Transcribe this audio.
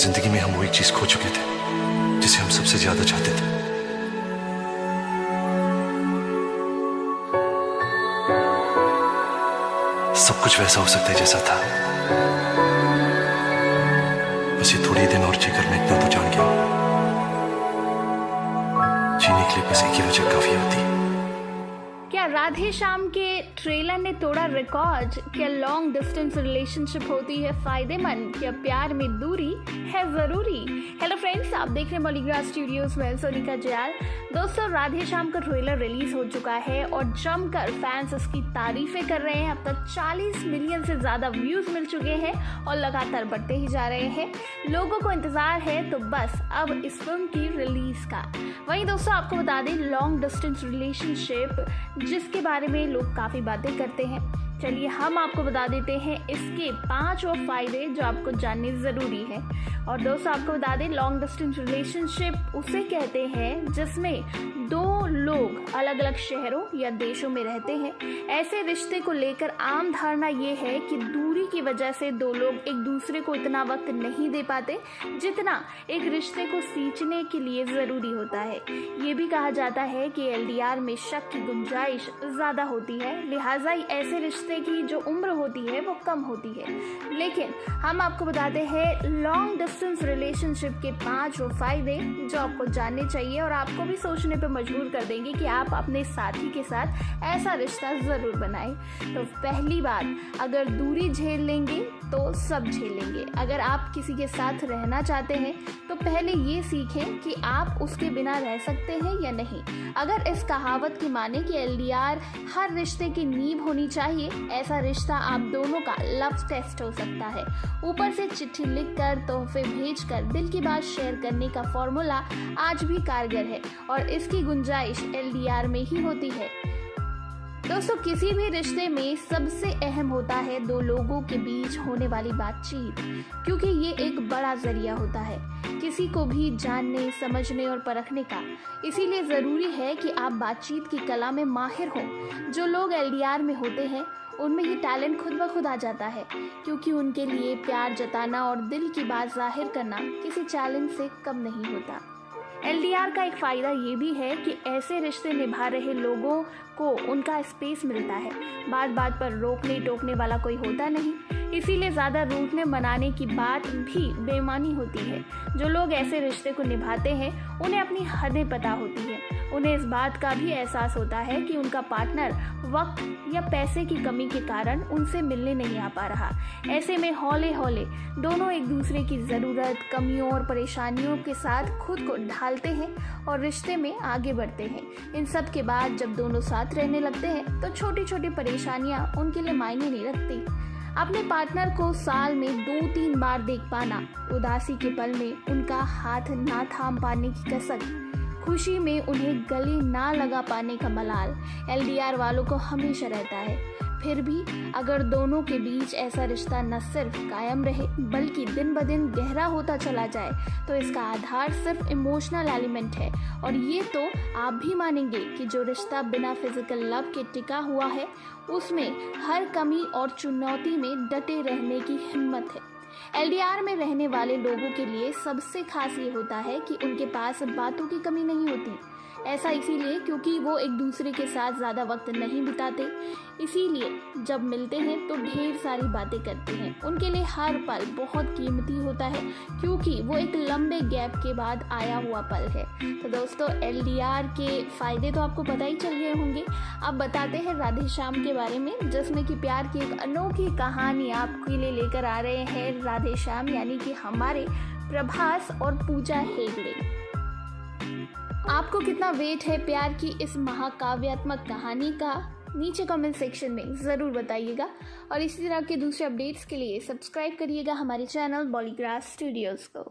जिंदगी में हम वो एक चीज खो चुके थे जिसे हम सबसे ज्यादा चाहते थे। सब कुछ वैसा हो सकता है जैसा था। बस ये थोड़ी दिन और जीकर मैं इतना तो जान गया हूं, जीने के लिए बस एक ही वजह काफी होती है। क्या राधे श्याम के ट्रेलर ने तोड़ा रिकॉर्ड? क्या लॉन्ग डिस्टेंस रिलेशनशिप होती है फायदेमंद? क्या प्यार में दूरी है जरूरी? हेलो फ्रेंड्स, आप देख रहे हैं बॉलीग्राफ स्टूडियोज में सोनिका जयाल। दोस्तों, राधे श्याम का ट्रेलर रिलीज हो चुका है और जमकर फैंस इसकी तारीफें कर रहे हैं। अब तक 40 मिलियन से ज्यादा व्यूज मिल चुके हैं और लगातार बढ़ते ही जा रहे हैं। लोगों को इंतजार है तो बस अब इस फिल्म की रिलीज का। वहीं दोस्तों, आपको बता दें, लॉन्ग डिस्टेंस रिलेशनशिप जिसके बारे में लोग काफ़ी बातें करते हैं, चलिए हम आपको बता देते हैं इसके 5 और फायदे जो आपको जानने ज़रूरी है। और दोस्तों, आपको बता दें, लॉन्ग डिस्टेंस रिलेशनशिप उसे कहते हैं जिसमें 2 लोग अलग अलग शहरों या देशों में रहते हैं। ऐसे रिश्ते को लेकर आम धारणा ये है कि दूरी की वजह से 2 लोग एक दूसरे को इतना वक्त नहीं दे पाते जितना एक रिश्ते को सींचने के लिए ज़रूरी होता है। ये भी कहा जाता है कि LDR में शक की गुंजाइश ज़्यादा होती है, लिहाजा ऐसे रिश्ते की जो उम्र होती है वो कम होती है। लेकिन हम आपको बताते हैं लॉन्ग डिस्टेंस रिलेशनशिप के 5 वो फायदे जो आपको जानने चाहिए और आपको भी सोचने पर मजबूर कर देंगे कि आप अपने साथी के साथ ऐसा रिश्ता ज़रूर बनाएं। तो पहली बात, अगर दूरी झेल लेंगे तो सब झेलेंगे। अगर आप किसी के साथ रहना चाहते हैं तो पहले ये सीखें कि आप उसके बिना रह सकते हैं या नहीं। अगर इस कहावत की माने कि LDR हर रिश्ते की नींव होनी चाहिए, ऐसा रिश्ता आप दोनों का लव टेस्ट हो सकता है। ऊपर से चिट्ठी लिखकर, तोहफे भेजकर दिल की बात शेयर करने का फॉर्मूला आज भी कारगर है और इसकी गुंजाइश LDR में ही होती है। दोस्तों, किसी भी रिश्ते में सबसे अहम होता है 2 लोगों के बीच होने वाली बातचीत, क्योंकि ये एक बड़ा जरिया होता है किसी को भी जानने, समझने और परखने का। इसीलिए ज़रूरी है कि आप बातचीत की कला में माहिर हों। जो लोग LDR में होते हैं उनमें ये टैलेंट खुद ब खुद आ जाता है, क्योंकि उनके लिए प्यार जताना और दिल की बात जाहिर करना किसी चैलेंज से कम नहीं होता। LDR का एक फ़ायदा ये भी है कि ऐसे रिश्ते निभा रहे लोगों को उनका स्पेस मिलता है। बात बात पर रोकने टोकने वाला कोई होता नहीं, इसीलिए ज़्यादा रूठने मनाने की बात भी बेईमानी होती है। जो लोग ऐसे रिश्ते को निभाते हैं उन्हें अपनी हदें पता होती है। उन्हें इस बात का भी एहसास होता है कि उनका पार्टनर वक्त या पैसे की कमी के कारण उनसे मिलने नहीं आ पा रहा। ऐसे में हौले हौले दोनों एक दूसरे की ज़रूरत, कमियों और परेशानियों के साथ खुद को ढालते हैं और रिश्ते में आगे बढ़ते हैं। इन सब के बाद जब दोनों साथ रहने लगते हैं तो छोटी छोटी परेशानियां उनके लिए मायने नहीं रखती। अपने पार्टनर को साल में 2-3 बार देख पाना, उदासी के पल में उनका हाथ ना थाम पाने की कसक, खुशी में उन्हें गले ना लगा पाने का मलाल LDR वालों को हमेशा रहता है। फिर भी अगर दोनों के बीच ऐसा रिश्ता न सिर्फ कायम रहे बल्कि दिन ब दिन गहरा होता चला जाए तो इसका आधार सिर्फ इमोशनल एलिमेंट है। और ये तो आप भी मानेंगे कि जो रिश्ता बिना फिजिकल लव के टिका हुआ है उसमें हर कमी और चुनौती में डटे रहने की हिम्मत है। LDR में रहने वाले लोगों के लिए सबसे खास ये होता है कि उनके पास बातों की कमी नहीं होती। ऐसा इसीलिए क्योंकि वो एक दूसरे के साथ ज़्यादा वक्त नहीं बिताते, इसीलिए जब मिलते हैं तो ढेर सारी बातें करते हैं। उनके लिए हर पल बहुत कीमती होता है क्योंकि वो एक लंबे गैप के बाद आया हुआ पल है। तो दोस्तों, LDR के फ़ायदे तो आपको पता ही चल गए होंगे। अब बताते हैं राधे श्याम के बारे में, जिसमें कि प्यार की एक अनोखी कहानी आपके लिए लेकर आ रहे हैं राधे श्याम, यानी कि हमारे प्रभास और पूजा हेगड़े। आपको कितना वेट है प्यार की इस महाकाव्यात्मक कहानी का? नीचे कमेंट सेक्शन में ज़रूर बताइएगा और इसी तरह के दूसरे अपडेट्स के लिए सब्सक्राइब करिएगा हमारे चैनल बॉलीग्राफ स्टूडियोज़ को।